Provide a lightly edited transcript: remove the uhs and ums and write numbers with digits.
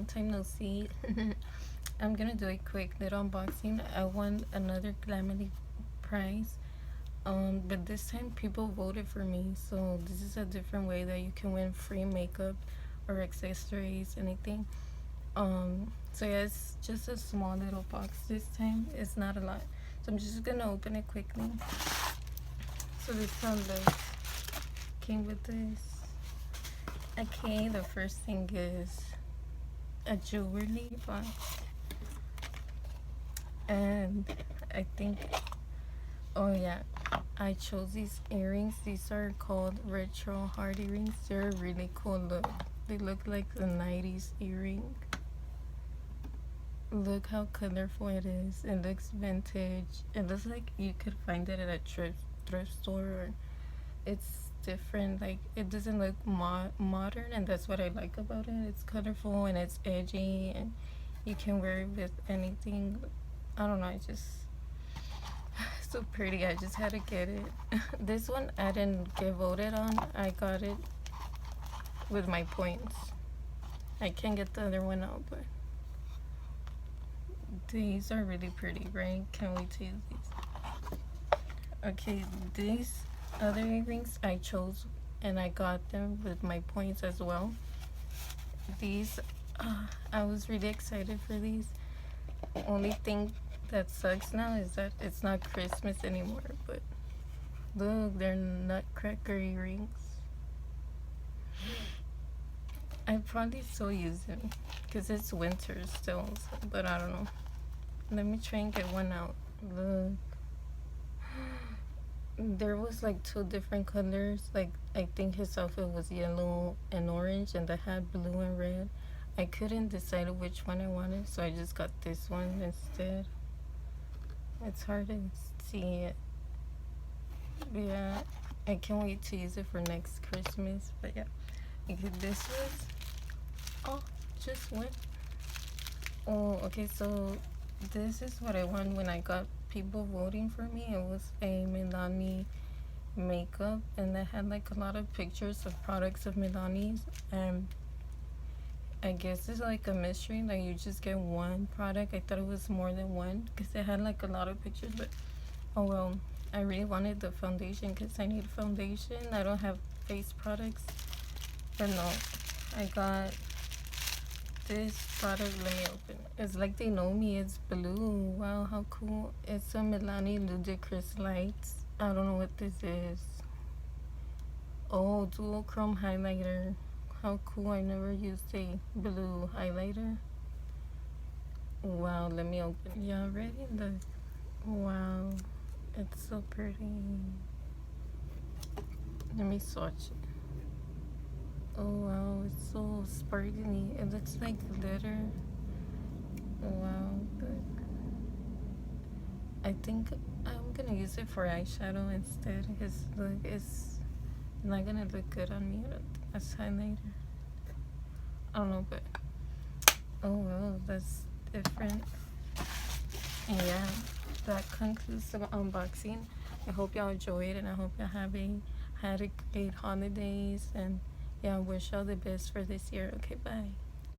long time no see. I'm gonna do a quick little unboxing. I won another Glamily prize, but this time people voted for me, so this is a different way that you can win free makeup or accessories, anything. So yeah, it's just a small little box this time. It's not a lot, so I'm just gonna open it quickly. So this one came with this. Okay, the first thing is a jewelry box, and I think, oh yeah, I chose these earrings. These are called retro Hearty rings. They're a really cool look. They look like the 90s earring. Look how colorful it is. It looks vintage. It looks like you could find it at a thrift store, or it's different. Like, it doesn't look modern, and that's what I like about it. It's colorful and it's edgy, and you can wear it with anything. I don't know, it's just so pretty. I just had to get it. This one I didn't get voted on. I got it with my points. I can't get the other one out, but these are really pretty, right? Can't wait to use these. Okay, these other earrings I chose, and I got them with my points as well. These, I was really excited for these. Only thing that sucks now is that it's not Christmas anymore, but look, they're Nutcracker earrings. I probably still use them because it's winter still, but I don't know. Let me try and get one out. Look, there was like 2 different colors. Like, I think his outfit was yellow and orange, and the hat blue and red. I couldn't decide which one I wanted, so I just got this one instead. It's hard to see it. Yeah, I can't wait to use it for next Christmas. But yeah, okay, this was, oh, just one. Oh, okay, so this is what I won when I got people voting for me. It was a Milani Makeup, and they had like a lot of pictures of products of Milani's, and I guess it's like a mystery, like you just get one product. I thought it was more than one because they had like a lot of pictures, but oh well. I really wanted the foundation because I need foundation. I don't have face products, but no, I got this product. Let me open it. It's like they know me. It's blue. Wow, how cool. It's a Milani Ludicrous Lights. I don't know what this is. Oh, dual chrome highlighter. How cool. I never used a blue highlighter. Wow, let me open it. Y'all ready? Look. Wow, it's so pretty. Let me swatch it. Oh wow, it's so sparkly. It looks like glitter. Wow, look. I think I'm gonna use it for eyeshadow instead, because look, it's not gonna look good on me as highlighter. I don't know, but oh well, that's different. And yeah, that concludes the unboxing. I hope y'all enjoyed, and I hope y'all had a great holidays, and yeah, wish y'all the best for this year. Okay, bye.